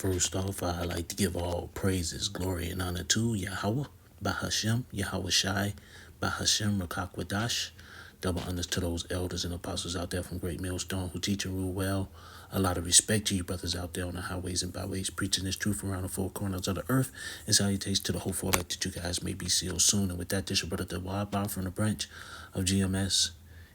First off, I like to give all praises, glory, and honor to Yahweh, Bahashem, Yahweh Shai, Bahashem, Rakakwadash. Double honors to those elders and apostles out there from Great Millstone who teach and rule well. A lot of respect to you brothers out there on the highways and byways, preaching this truth around the four corners of the earth. And salutations to the hopeful elect that you guys may be sealed soon. And with that, this is your brother the Wild Bob from the branch of GMS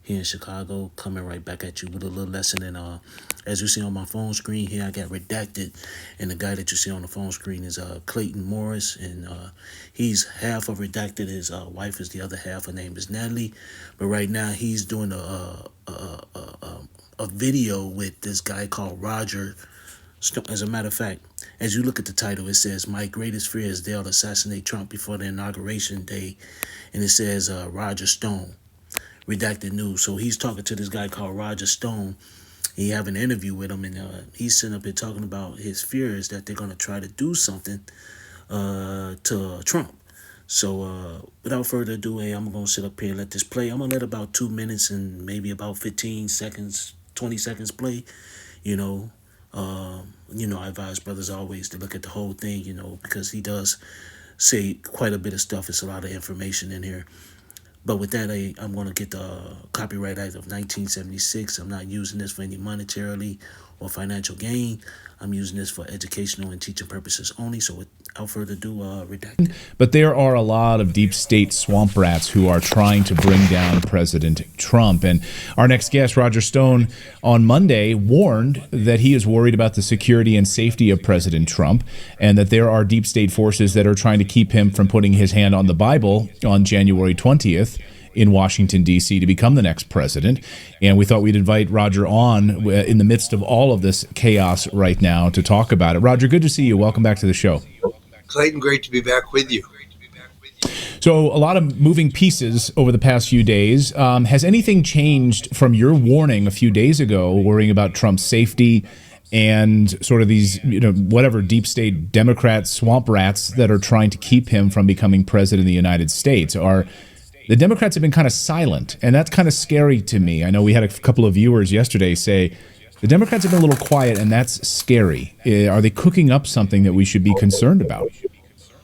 here in Chicago, coming right back at you with a little lesson. And as you see on my phone screen here, I got redacted, and the guy that you see on the phone screen is Clayton Morris, and he's half of redacted. His wife is the other half. Her name is Natalie, but right now he's doing a video with this guy called Roger. As a matter of fact, as you look at the title, it says, "My greatest fear is they'll assassinate Trump before the inauguration day," and it says Roger Stone. Redacted news. So he's talking to this guy called Roger Stone. He have an interview with him, and he's sitting up here talking about his fears that they're going to try to do something to Trump. So without further ado, I'm going to sit up here and let this play. I'm going to let about 2 minutes and maybe about 15 seconds, 20 seconds play. You know, I advise brothers always to look at the whole thing, because he does say quite a bit of stuff. It's a lot of information in here. But with that, I'm going to get the Copyright Act of 1976. I'm not using this for any monetarily or financial gain. I'm using this for educational and teaching purposes only. So without further ado, redacted. But there are a lot of deep state swamp rats who are trying to bring down President Trump. And our next guest, Roger Stone, on Monday warned that he is worried about the security and safety of President Trump, and that there are deep state forces that are trying to keep him from putting his hand on the Bible on January 20th. In Washington, D.C. to become the next president. And we thought we'd invite Roger on in the midst of all of this chaos right now to talk about it. Roger, good to see you. Welcome back to the show. Clayton, great to be back with you. So a lot of moving pieces over the past few days. Has anything changed from your warning a few days ago, worrying about Trump's safety and sort of these, whatever deep state Democrat swamp rats that are trying to keep him from becoming president of the United States? The Democrats have been kind of silent, and that's kind of scary to me. I know we had a couple of viewers yesterday say the Democrats have been a little quiet, and that's scary. Are they cooking up something that we should be concerned about?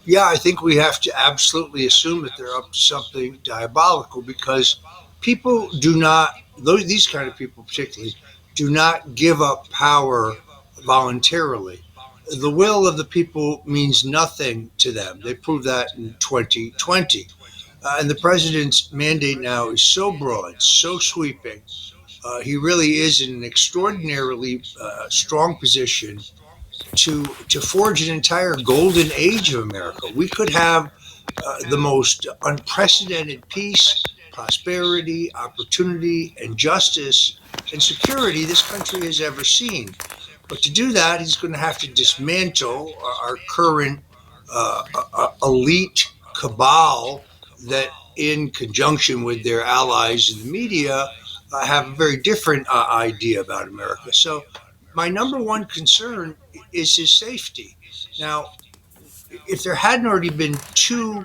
Yeah, I think we have to absolutely assume that they're up to something diabolical, because people do not, these kind of people particularly, do not give up power voluntarily. The will of the people means nothing to them. They proved that in 2020. And the president's mandate now is so broad, so sweeping. He really is in an extraordinarily strong position to forge an entire golden age of America. We could have the most unprecedented peace, prosperity, opportunity, and justice and security this country has ever seen. But to do that, he's going to have to dismantle our current elite cabal that, in conjunction with their allies in the media, have a very different idea about America. So my number one concern is his safety. Now, if there hadn't already been 2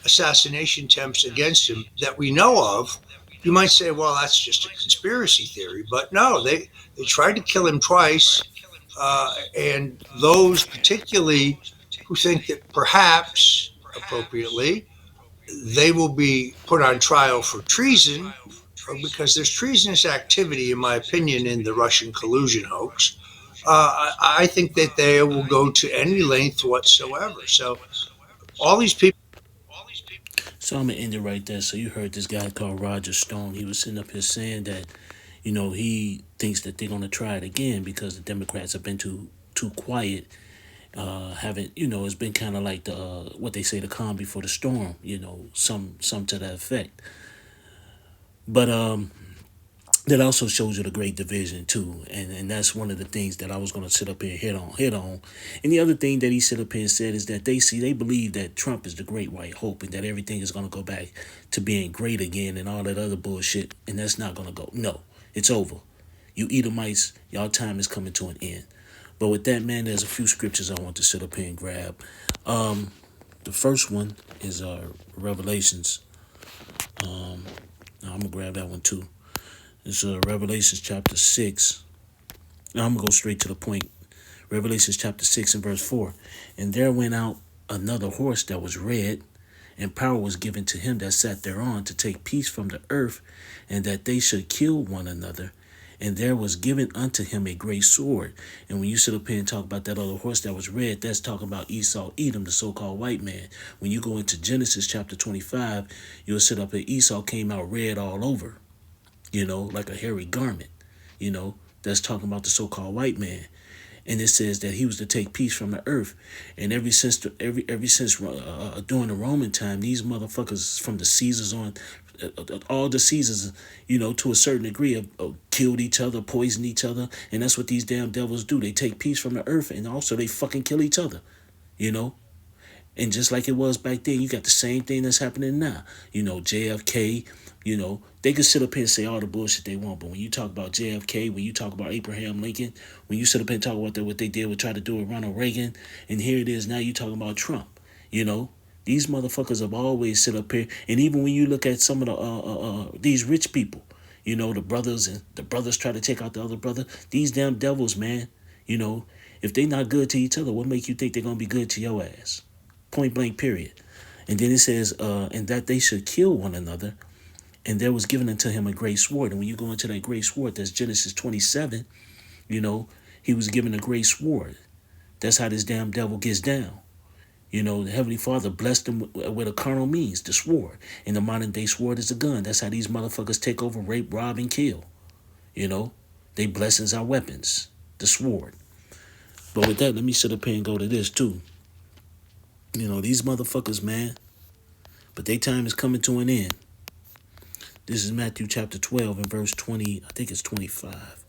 assassination attempts against him that we know of, you might say, well, that's just a conspiracy theory. But no, they tried to kill him twice. And those particularly who think that perhaps, appropriately, they will be put on trial for treason, because there's treasonous activity, in my opinion, in the Russian collusion hoax. I think that they will go to any length whatsoever. So all these people. So I'm going to end it right there. So you heard this guy called Roger Stone. He was sitting up here saying that, he thinks that they're going to try it again because the Democrats have been too quiet. Haven't, it's been kind of like the what they say, the calm before the storm, some to that effect. But that also shows you the great division too, and that's one of the things that I was going to sit up here and hit on. And the other thing that he sit up here and said is that they believe that Trump is the great white hope and that everything is going to go back to being great again and all that other bullshit, and that's not going to go. No, it's over. You Edomites, y'all time is coming to an end. But with that, man, there's a few scriptures I want to sit up here and grab. The first one is Revelations. I'm going to grab that one too. It's Revelations chapter 6. Now I'm going to go straight to the point. Revelation chapter 6 and verse 4. And there went out another horse that was red, and power was given to him that sat thereon to take peace from the earth, and that they should kill one another. And there was given unto him a great sword. And when you sit up here and talk about that other horse that was red, that's talking about Esau, Edom, the so-called white man. When you go into Genesis chapter 25, you'll sit up here, Esau came out red all over, like a hairy garment, that's talking about the so-called white man. And it says that he was to take peace from the earth. And ever since during the Roman time, these motherfuckers from the Caesars on, all the Caesars, to a certain degree, have killed each other, poisoned each other, and that's what these damn devils do. They take peace from the earth, and also they fucking kill each other, And just like it was back then, you got the same thing that's happening now. JFK. They can sit up here and say all the bullshit they want, but when you talk about JFK, when you talk about Abraham Lincoln, when you sit up here and talk about what they did with try to do with Ronald Reagan, and here it is now you talking about Trump. These motherfuckers have always sit up here, and even when you look at some of the these rich people, the brothers try to take out the other brother. These damn devils, man. If they not good to each other, what make you think they're gonna be good to your ass? Point blank, period. And then it says, and that they should kill one another. And there was given unto him a great sword. And when you go into that great sword, that's Genesis 27, he was given a great sword. That's how this damn devil gets down. The Heavenly Father blessed him with a carnal means, the sword. And the modern day sword is a gun. That's how these motherfuckers take over, rape, rob, and kill. They blessings are weapons, the sword. But with that, let me sit up here and go to this too. These motherfuckers, man. But their time is coming to an end. This is Matthew chapter 12 and verse 20. I think it's 25.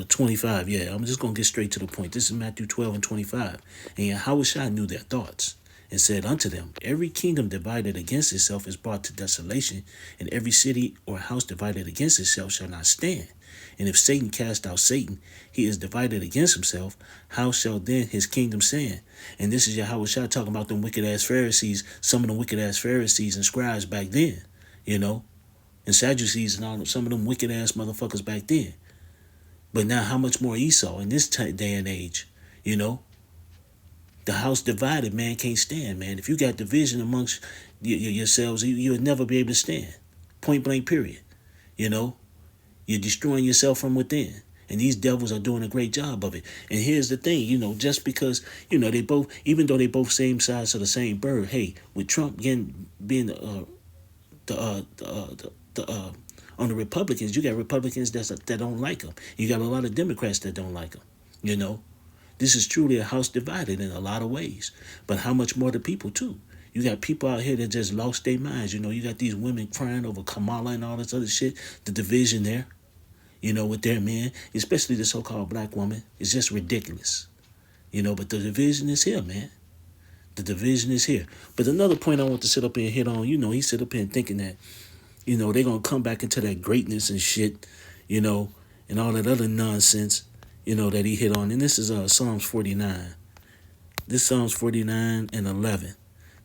25, yeah. I'm just going to get straight to the point. This is Matthew 12 and 25. And Yahushua knew their thoughts and said unto them, every kingdom divided against itself is brought to desolation, and every city or house divided against itself shall not stand. And if Satan cast out Satan, he is divided against himself. How shall then his kingdom stand? And this is Yahushua talking about them wicked-ass Pharisees, some of them wicked-ass Pharisees and scribes back then. And Sadducees and all some of them wicked ass motherfuckers back then. But now, how much more Esau in this day and age? The house divided, man, can't stand, man. If you got division amongst yourselves, you'll never be able to stand. Point blank, period. You're destroying yourself from within. And these devils are doing a great job of it. And here's the thing, just because, they both, even though they both same size of the same bird, hey, with Trump being on the Republicans, you got Republicans that don't like him. You got a lot of Democrats that don't like him. This is truly a house divided in a lot of ways. But how much more the people too? You got people out here that just lost their minds. You got these women crying over Kamala and all this other shit. The division there, with their men, especially the so-called black woman, is just ridiculous. But the division is here, man. The division is here. But another point I want to sit up here and hit on, he sit up here and thinking that, they're going to come back into that greatness and shit, and all that other nonsense, that he hit on. And this is Psalms 49. This Psalms 49 and 11.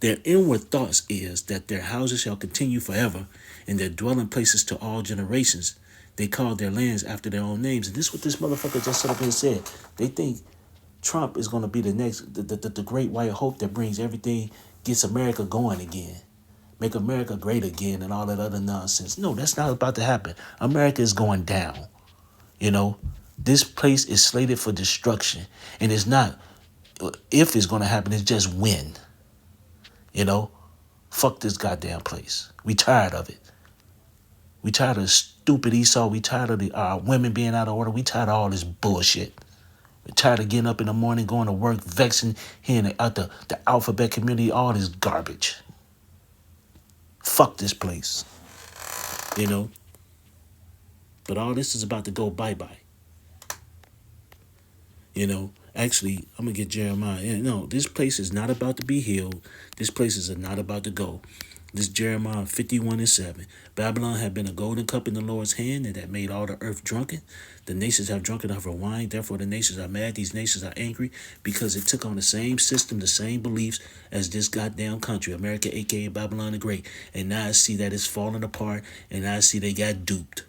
Their inward thoughts is that their houses shall continue forever, and their dwelling places to all generations. They call their lands after their own names. And this is what this motherfucker just sit up here and said. They think Trump is going to be the next, the great white hope that brings everything, gets America going again. Make America great again and all that other nonsense. No, that's not about to happen. America is going down. This place is slated for destruction. And it's not if it's going to happen, it's just when. Fuck this goddamn place. We tired of it. We tired of stupid Esau. We tired of the women being out of order. We tired of all this bullshit. We're tired of getting up in the morning, going to work, vexing, hearing out the alphabet community, all this garbage. Fuck this place. But all this is about to go bye-bye. Actually, I'm going to get Jeremiah. No, this place is not about to be healed. This place is not about to go. This Jeremiah 51 and 7. Babylon had been a golden cup in the Lord's hand, and that made all the earth drunken. The nations have drunken of her wine. Therefore, the nations are mad. These nations are angry because it took on the same system, the same beliefs as this goddamn country, America, a.k.a. Babylon the Great. And now I see that it's falling apart, and now I see they got duped.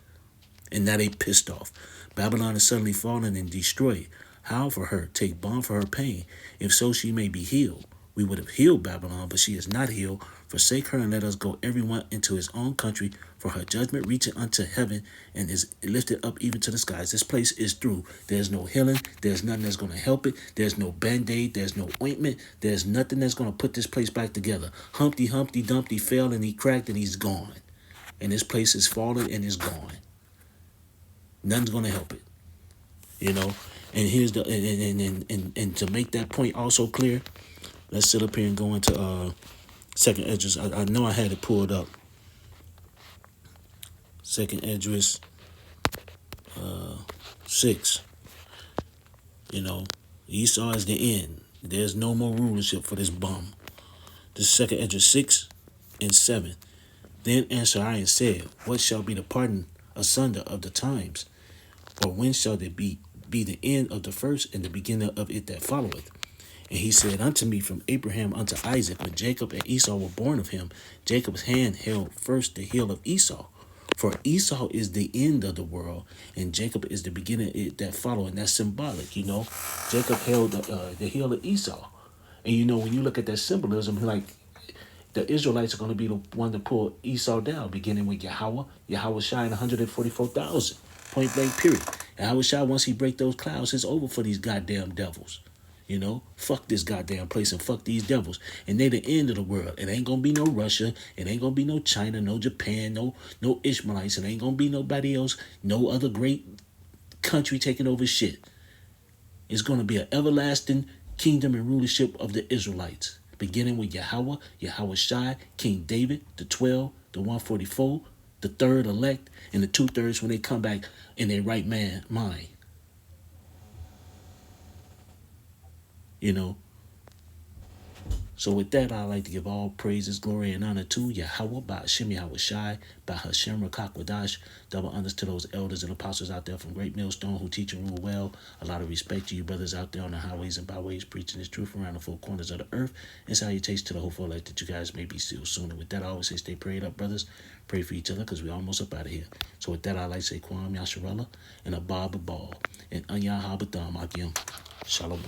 And now they pissed off. Babylon is suddenly fallen and destroyed. How for her? Take balm for her pain. If so, she may be healed. We would have healed Babylon, but she is not healed. Forsake her and let us go everyone into his own country, for her judgment reaching unto heaven and is lifted up even to the skies. This place is through. There's no healing. There's nothing that's going to help it. There's no band-aid. There's no ointment. There's nothing that's going to put this place back together. Humpty Dumpty fell and he cracked and he's gone. And this place is fallen and is gone. Nothing's going to help it. You know? And here's the and to make that point also clear, let's sit up here and go into Second Esdras. I know I had it pulled up. Second Esdras 6. You know, Esau is the end. There's no more rulership for this bum. This is Second Esdras 6 and 7. Then answered I and said, what shall be the pardon asunder of the times? Or when shall there be the end of the first and the beginning of it that followeth? And he said unto me, from Abraham unto Isaac, when Jacob and Esau were born of him, Jacob's hand held first the heel of Esau. For Esau is the end of the world, and Jacob is the beginning of it that follow. And that's symbolic, you know. Jacob held the heel of Esau. And, you know, when you look at that symbolism, like, the Israelites are going to be the one to pull Esau down, beginning with Yahweh Shai and 144,000. Point blank, period. Yahweh Shai, once he break those clouds, it's over for these goddamn devils. You know, fuck this goddamn place and fuck these devils. And they the end of the world. It ain't gonna be no Russia. It ain't gonna be no China, no Japan, no Ishmaelites. It ain't gonna be nobody else, no other great country taking over shit. It's gonna be an everlasting kingdom and rulership of the Israelites. Beginning with Yahweh Shai, King David, the 12, the 144, the third elect, and the 2/3 when they come back in their right mind. You know. So with that, I'd like to give all praises, glory, and honor to Yahweh, by Hashem Yahweh Shai, by Hashem Rakak Wadash. Double honors to those elders and apostles out there from Great Millstone who teach and rule well. A lot of respect to you brothers out there on the highways and byways preaching this truth around the four corners of the earth. And salutations to the hopeful elect that you guys may be sealed soon. And with that, I always say stay prayed up, brothers. Pray for each other because we're almost up out of here. So with that, I'd like to say Kwam Yasharella and Abba Ball and Anya Habatam Akim. Shalom.